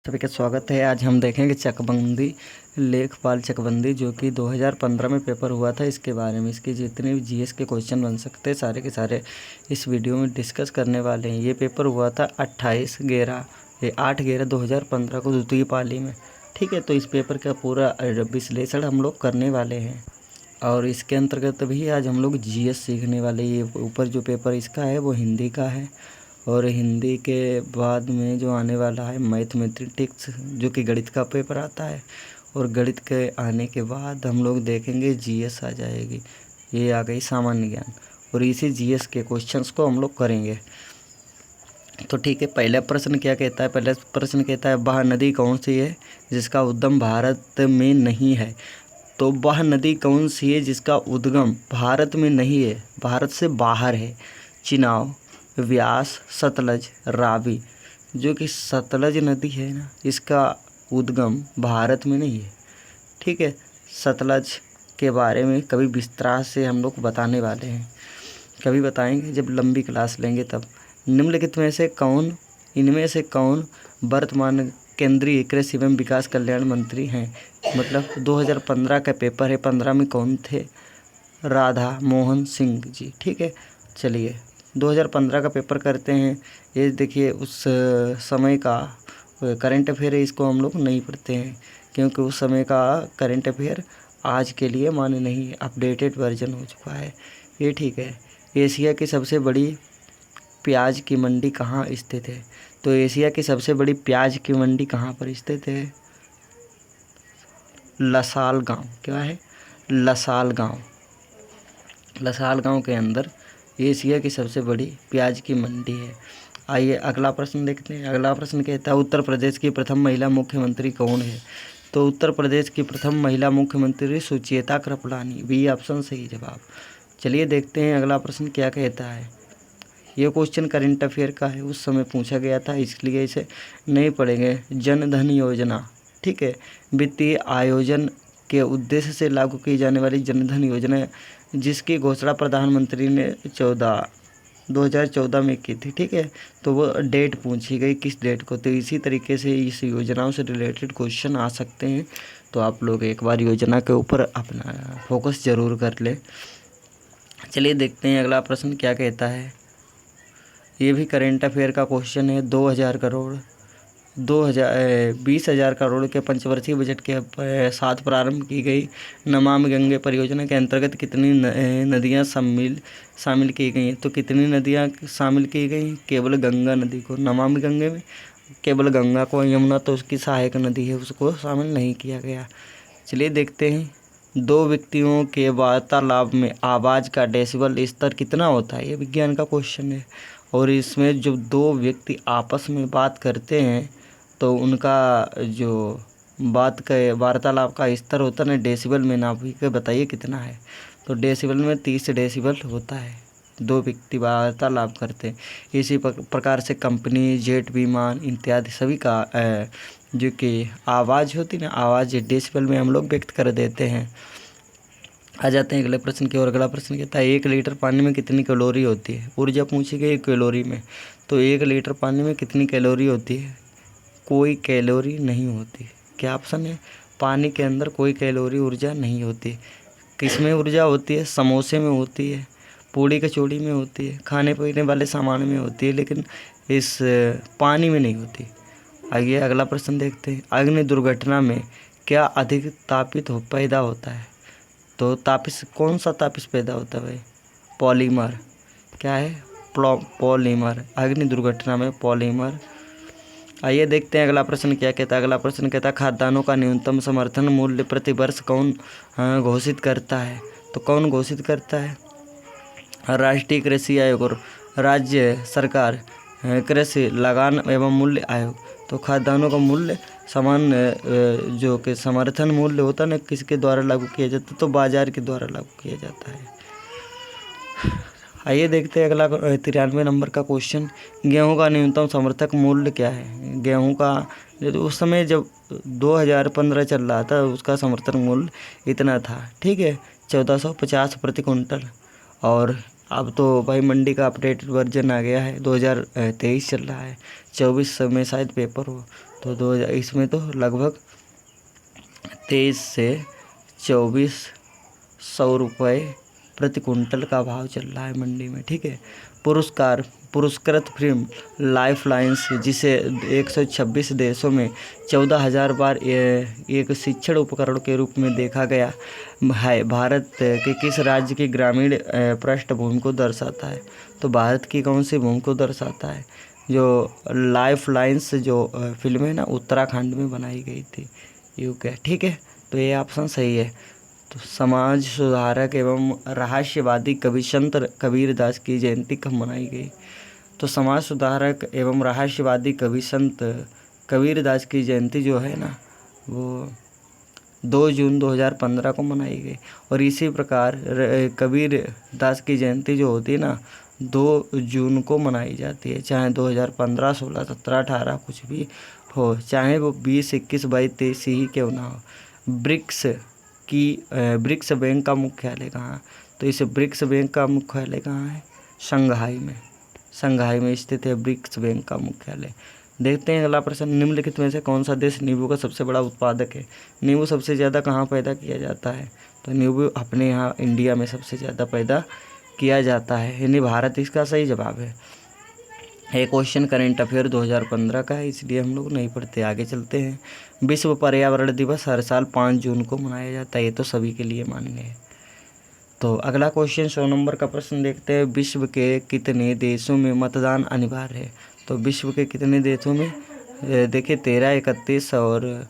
सभी का स्वागत है। आज हम देखेंगे चकबंदी, लेखपाल चकबंदी, जो कि 2015 में पेपर हुआ था। इसके बारे में इसके जितने भी जीएस के क्वेश्चन बन सकते हैं सारे के सारे इस वीडियो में डिस्कस करने वाले हैं। ये पेपर हुआ था 8/11/2015 को द्वितीय पाली में। ठीक है, तो इस पेपर का पूरा विश्लेषण हम लोग करने वाले हैं और इसके अंतर्गत भी आज हम लोग जीएस सीखने वाले। ये ऊपर जो पेपर इसका है वो हिंदी का है और हिंदी के बाद में जो आने वाला है मैथमेटिक्स, जो कि गणित का पेपर आता है। और गणित के आने के बाद हम लोग देखेंगे जीएस आ जाएगी। ये आ गई सामान्य ज्ञान और इसी जीएस के क्वेश्चंस को हम लोग करेंगे। तो ठीक है, पहला प्रश्न क्या कहता है? पहला प्रश्न कहता है वह नदी कौन सी है जिसका उद्गम भारत में नहीं है। तो वह नदी कौन सी है जिसका उद्गम भारत में नहीं है, भारत से बाहर है? चिनाब, व्यास, सतलज, रावी। जो कि सतलज नदी है ना, इसका उद्गम भारत में नहीं है। ठीक है, सतलज के बारे में कभी विस्तार से हम लोग बताने वाले हैं, कभी बताएंगे जब लंबी क्लास लेंगे तब। निम्नलिखित में से कौन, इनमें से कौन वर्तमान केंद्रीय कृषि एवं विकास कल्याण मंत्री हैं? मतलब 2015 का पेपर है, 15 में कौन थे? राधा मोहन सिंह जी। ठीक है, चलिए 2015 का पेपर करते हैं। ये देखिए उस समय का करंट अफेयर है, इसको हम लोग नहीं पढ़ते हैं क्योंकि उस समय का करंट अफेयर आज के लिए मान्य नहीं है, अपडेटेड वर्जन हो चुका है ये। ठीक है, एशिया की सबसे बड़ी प्याज की मंडी कहाँ स्थित है? तो एशिया की सबसे बड़ी प्याज की मंडी कहाँ पर स्थित है? लसाल गांव। क्या है? लसाल गांव। लसाल गांव के अंदर एशिया की सबसे बड़ी प्याज की मंडी है। आइए अगला प्रश्न देखते हैं। अगला प्रश्न कहता है उत्तर प्रदेश की प्रथम महिला मुख्यमंत्री कौन है? तो उत्तर प्रदेश की प्रथम महिला मुख्यमंत्री सुचेता कृपलानी। बी ऑप्शन सही जवाब। चलिए देखते हैं अगला प्रश्न क्या कहता है। ये क्वेश्चन करंट अफेयर का है, उस समय पूछा गया था, इसलिए इसे नहीं पढ़ेंगे। जन धन योजना, ठीक है, वित्तीय आयोजन के उद्देश्य से लागू की जाने वाली जन धन योजना जिसकी घोषणा प्रधानमंत्री ने 2014 में की थी। ठीक है, तो वो डेट पूछी गई, किस डेट को? तो इसी तरीके से इस योजनाओं से रिलेटेड क्वेश्चन आ सकते हैं, तो आप लोग एक बार योजना के ऊपर अपना फोकस ज़रूर कर लें। चलिए देखते हैं अगला प्रश्न क्या कहता है। ये भी करेंट अफेयर का क्वेश्चन है। 20,000 करोड़ के पंचवर्षीय बजट के साथ प्रारंभ की गई नमामि गंगे परियोजना के अंतर्गत कितनी नदियां शामिल की गई हैं? तो कितनी नदियां शामिल की गई? केवल गंगा नदी को। नमामि गंगे में केवल गंगा को, यमुना तो उसकी सहायक नदी है, उसको शामिल नहीं किया गया। चलिए देखते हैं। दो व्यक्तियों के वार्तालाप में आवाज़ का डेसिबल स्तर कितना होता है? ये विज्ञान का क्वेश्चन है और इसमें जो दो व्यक्ति आपस में बात करते हैं तो उनका जो बात का वार्तालाप का स्तर होता है ना, डेसिबल में नाप के बताइए कितना है? तो डेसिबल में 30 डेसिबल होता है। दो व्यक्ति वार्तालाप करते हैं। इसी प्रकार से कंपनी, जेट विमान इत्यादि सभी का जो कि आवाज़ होती ना, आवाज़ डेसिबल में हम लोग व्यक्त कर देते हैं। आ जाते हैं अगले प्रश्न की ओर। अगला प्रश्न कहता है 1 लीटर पानी में कितनी कैलोरी होती है? ऊर्जा पूछी गई कैलोरी में। तो 1 लीटर पानी में कितनी कैलोरी होती है? कोई कैलोरी नहीं होती। क्या ऑप्शन है? पानी के अंदर कोई कैलोरी ऊर्जा नहीं होती। किस में ऊर्जा होती है? समोसे में होती है, पूड़ी कचौड़ी में होती है, खाने पीने वाले सामान में होती है, लेकिन इस पानी में नहीं होती। आइए अगला प्रश्न देखते हैं। अग्नि दुर्घटना में क्या अधिक तापित पैदा होता है? तो तापिस, कौन सा तापिस पैदा होता है भाई? पॉलीमर। क्या है? पॉलीमर। अग्नि दुर्घटना में पॉलीमर। आइए देखते हैं अगला प्रश्न क्या कहता है। अगला प्रश्न कहता है खाद्यान्नों का न्यूनतम समर्थन मूल्य प्रति वर्ष कौन घोषित करता है? तो कौन घोषित करता है? राष्ट्रीय कृषि आयोग और राज्य सरकार कृषि लगान एवं मूल्य आयोग। तो खाद्यान्नों का मूल्य समान जो कि समर्थन मूल्य होता है ना, किसके द्वारा लागू किया जाता है? तो बाजार के द्वारा लागू किया जाता है। आइए देखते हैं अगला 93 नंबर का क्वेश्चन। गेहूं का न्यूनतम समर्थक मूल्य क्या है? गेहूं का उस समय जब 2015 चल रहा था उसका समर्थन मूल्य इतना था। ठीक है, 1450 प्रति क्विंटल। और अब तो भाई मंडी का अपडेटेड वर्जन आ गया है, 2023 चल रहा है, 24 में शायद पेपर हो, तो 2000 इसमें तो लगभग 23 से 2400 रुपये प्रति कुंटल का भाव चल रहा है मंडी में। ठीक है। पुरस्कृत फिल्म लाइफ लाइन्स, जिसे 126 देशों में 14,000 बार एक शिक्षण उपकरण के रूप में देखा गया है, भारत के किस राज्य की ग्रामीण पृष्ठभूमि को दर्शाता है? तो भारत की कौन सी भूमि को दर्शाता है? जो लाइफ लाइन्स जो फिल्म है ना, उत्तराखंड में बनाई गई थी, यूके। ठीक है, तो ये ऑप्शन सही है। तो समाज सुधारक एवं रहस्यवादी कवि संत कबीरदास की जयंती कब मनाई गई? तो समाज सुधारक एवं रहस्यवादी कवि संत कबीरदास की जयंती जो है ना, वो 2 जून 2015 को मनाई गई। और इसी प्रकार कबीरदास की जयंती जो होती है ना, 2 जून को मनाई जाती है, चाहे 2015, 16, 17, 18 कुछ भी हो, चाहे वो 20, 21, 22, 23 ही क्यों ना हो। ब्रिक्स बैंक का मुख्यालय कहाँ है? तो इस ब्रिक्स बैंक का मुख्यालय कहाँ है? शंघाई में स्थित है ब्रिक्स बैंक का मुख्यालय। देखते हैं अगला प्रश्न, निम्नलिखित में से कौन सा देश नींबू का सबसे बड़ा उत्पादक है? नींबू सबसे ज़्यादा कहाँ पैदा किया जाता है? तो नींबू अपने यहाँ इंडिया में सबसे ज़्यादा पैदा किया जाता है, यानी भारत इसका सही जवाब है। ये क्वेश्चन करेंट अफेयर 2015 का है, इसलिए हम लोग नहीं पढ़ते, आगे चलते हैं। विश्व पर्यावरण दिवस हर साल 5 जून को मनाया जाता है, ये तो सभी के लिए मान्य है। तो अगला क्वेश्चन 100 नंबर का प्रश्न देखते हैं, विश्व के कितने देशों में मतदान अनिवार्य है? तो विश्व के कितने देशों में? देखिए 13, 31 और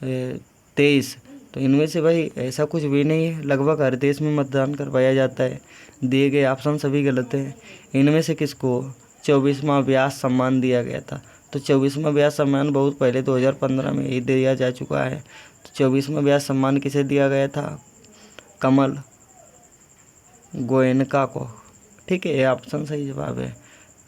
23। तो इनमें से भाई ऐसा कुछ भी नहीं है, लगभग हर देश में मतदान करवाया जाता है। दिए गए ऑप्शन सभी गलत हैं। इनमें से किसको 24वां व्यास सम्मान दिया गया था? तो 24वां व्यास सम्मान बहुत पहले 2015 में ही दिया जा चुका है। तो 24वां व्यास सम्मान किसे दिया गया था? कमल गोयनका को। ठीक है, ये ऑप्शन सही जवाब है।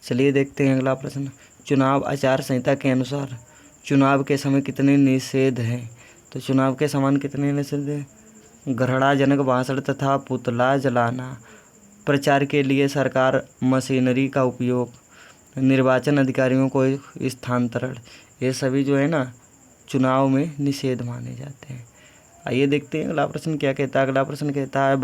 चलिए देखते हैं अगला प्रश्न, चुनाव आचार संहिता के अनुसार चुनाव के समय कितने निषेध हैं? तो चुनाव के समान कितने निषेध हैं? घृणाजनक भाषण तथा पुतला जलाना, प्रचार के लिए सरकार मशीनरी का उपयोग, निर्वाचन अधिकारियों को स्थानांतरण, ये सभी जो है ना चुनाव में निषेध माने जाते हैं। आइए देखते हैं अगला प्रश्न क्या कहता है। अगला प्रश्न कहता है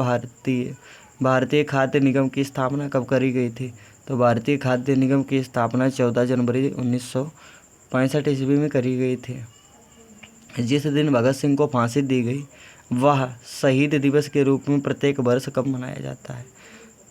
भारतीय खाद्य निगम की स्थापना कब करी गई थी? तो भारतीय खाद्य निगम की स्थापना 14 जनवरी 1965 ईस्वी में करी गई थी। जिस दिन भगत सिंह को फांसी दी गई, वह शहीद दिवस के रूप में प्रत्येक वर्ष कब मनाया जाता है?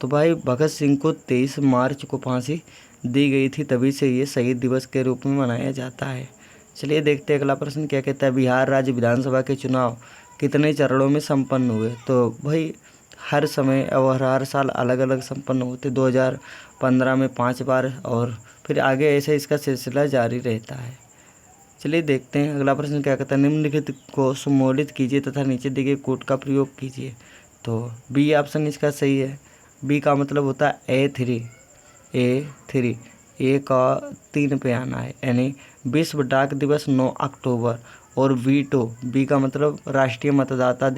तो भाई भगत सिंह को 23 मार्च को फांसी दी गई थी, तभी से ये शहीद दिवस के रूप में मनाया जाता है। चलिए देखते हैं अगला प्रश्न क्या कहता है, बिहार राज्य विधानसभा के चुनाव कितने चरणों में संपन्न हुए? तो भाई हर समय और हर साल अलग अलग संपन्न होते, 2015 में 5 बार, और फिर आगे ऐसे इसका सिलसिला जारी रहता है। चलिए देखते हैं अगला प्रश्न क्या कहता है, निम्नलिखित को सुमोलित कीजिए तथा नीचे दिए गए कोड का प्रयोग कीजिए। तो बी ऑप्शन इसका सही है। बी का मतलब होता है A3 ए का 3 पे आना है, यानी विश्व डाक दिवस 9 अक्टूबर। और वीटो, बी का मतलब राष्ट्रीय मतदाता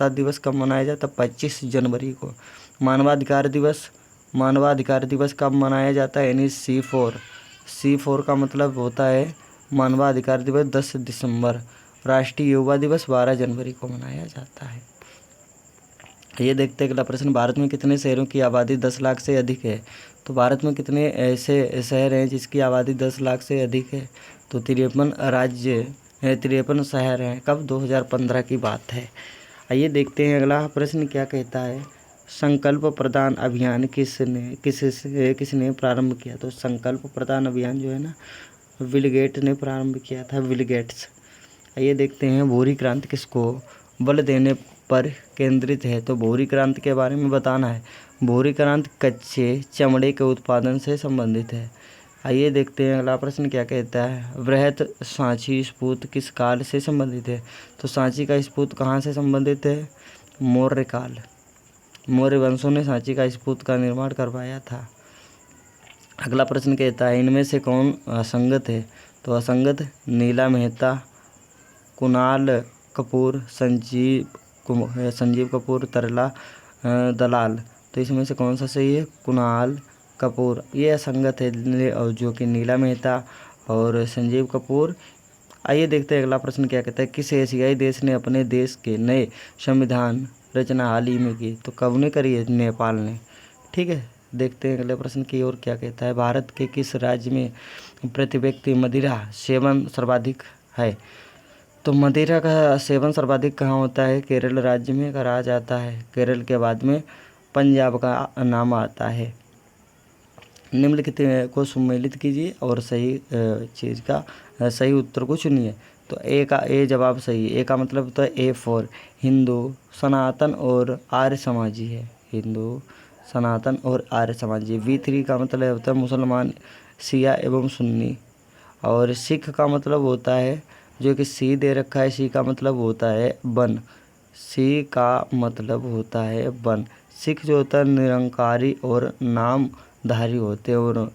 दिवस कब मनाया जाता है? 25 जनवरी को। मानवाधिकार दिवस कब मनाया जाता है? यानी C4 का मतलब होता है मानवाधिकार दिवस 10 दिसंबर। राष्ट्रीय युवा दिवस 12 जनवरी को मनाया जाता है। ये देखते हैं अगला प्रश्न, भारत में कितने शहरों की आबादी 10 लाख से अधिक है? तो भारत में कितने ऐसे शहर हैं जिसकी आबादी 10 लाख से अधिक है? तो 53 शहर हैं। कब? 2015 की बात है। आइए देखते हैं अगला प्रश्न क्या कहता है, संकल्प प्रदान अभियान किसने प्रारंभ किया? तो संकल्प प्रदान अभियान जो है ना, बिल गेट्स ने प्रारंभ किया था, बिल गेट्स। आइए देखते हैं भूरी क्रांति किसको बल देने पर केंद्रित है? तो भूरी क्रांति के बारे में बताना है। भूरी क्रांति कच्चे चमड़े के उत्पादन से संबंधित है। आइए देखते हैं अगला प्रश्न क्या कहता है, वृहत सांची स्फूर्त किस काल से संबंधित है? तो सांची का स्फूर्त कहाँ से संबंधित है? मौर्य काल। मौर्य वंशों ने सांची का स्फूर्त का निर्माण करवाया था। अगला प्रश्न कहता है, इनमें से कौन असंगत है? तो असंगत नीला मेहता, कुणाल कपूर, संजीव कपूर, तरला दलाल। तो इसमें से कौन सा सही है? कुणाल कपूर। ये असंगत है, और जो कि नीला मेहता और संजीव कपूर। आइए देखते हैं अगला प्रश्न क्या कहता है, किस एशियाई देश ने अपने देश के नए संविधान रचना हाल ही में की? तो कब ने करी है? नेपाल ने। ठीक है, देखते हैं अगले प्रश्न की ओर क्या कहता है, भारत के किस राज्य में प्रति व्यक्ति मदिरा सेवन सर्वाधिक है? तो मदिरा का सेवन सर्वाधिक कहाँ होता है? केरल राज्य में करा जाता है। केरल के बाद में पंजाब का नाम आता है। निम्नलिखित को सम्मिलित कीजिए और सही चीज़ का सही उत्तर को चुनिए। तो ए जवाब सही है। ए का मतलब होता है ए फॉर हिंदू, सनातन और आर्य समाजी है। हिंदू, सनातन और आर्य समाजी। V3 का मतलब होता है मुसलमान, शिया एवं सुन्नी। और सिख का मतलब होता है, जो कि सी दे रखा है, सी का मतलब होता है वन। सी का मतलब होता है वन। सिख जो होता है निरंकारी और नामधारी होते हैं। और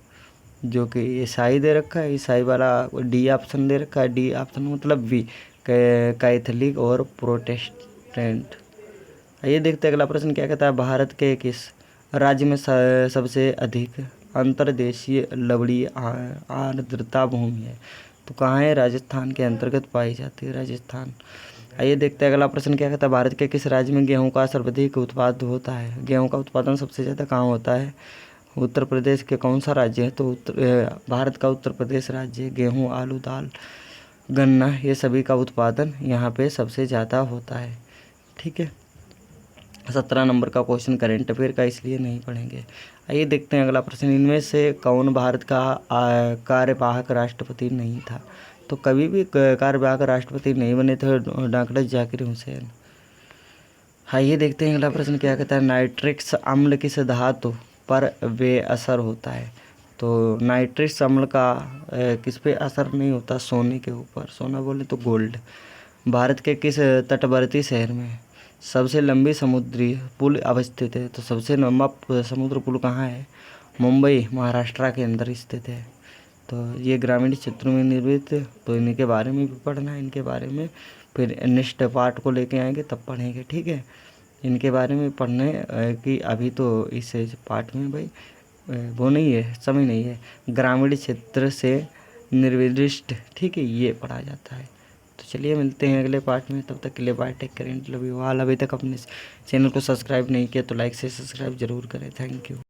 जो कि ईसाई दे रखा है, ईसाई वाला डी ऑप्शन दे रखा है। डी ऑप्शन मतलब वी, कैथलिक और प्रोटेस्टेंट। ये देखते हैं अगला प्रश्न क्या कहता है, भारत के किस राज्य में सबसे अधिक अंतर्देशीय लवणीय आर्द्रता भूमि है? तो कहाँ है? राजस्थान के अंतर्गत पाई जाती है, राजस्थान। आइए देखते हैं अगला प्रश्न क्या कहता है, भारत के किस राज्य में गेहूं का सर्वाधिक उत्पादन होता है? गेहूं का उत्पादन सबसे ज़्यादा कहाँ होता है? उत्तर प्रदेश के कौन सा राज्य है? तो भारत का उत्तर प्रदेश राज्य है। गेहूँ, आलू, दाल, गन्ना, ये सभी का उत्पादन यहाँ पे सबसे ज़्यादा होता है। ठीक है, 17 नंबर का क्वेश्चन करेंट अफेयर का, इसलिए नहीं पढ़ेंगे। आइए देखते हैं अगला प्रश्न, इनमें से कौन भारत का कार्यवाहक राष्ट्रपति नहीं था? तो कभी भी कार्यवाहक राष्ट्रपति नहीं बने थे डॉक्टर जाकिर हुसैन। आइए देखते हैं अगला प्रश्न क्या कहता है, नाइट्रिक्स अम्ल किस धातु पर बेअसर होता है? तो नाइट्रिक्स अम्ल का किस पे असर नहीं होता? सोने के ऊपर। सोना बोले तो गोल्ड। भारत के किस तटवर्ती शहर में सबसे लंबी समुद्री पुल अवस्थित है? तो सबसे लंबा समुद्र पुल कहाँ है? मुंबई, महाराष्ट्र के अंदर स्थित है। तो ये ग्रामीण क्षेत्रों में निर्मित, तो इनके बारे में भी पढ़ना है, इनके बारे में फिर नेक्स्ट पार्ट को लेके आएंगे तब पढ़ेंगे। ठीक है, इनके बारे में पढ़ने कि अभी तो इस पार्ट में भाई वो नहीं है, समय नहीं है। ग्रामीण क्षेत्र से निर्दिष्ट, ठीक है, ये पढ़ा जाता है। तो चलिए मिलते हैं अगले पार्ट में, तब तक के लिए bye, take care, love you all. अभी तक अपने चैनल को सब्सक्राइब नहीं किया तो लाइक से सब्सक्राइब जरूर करें। Thank you.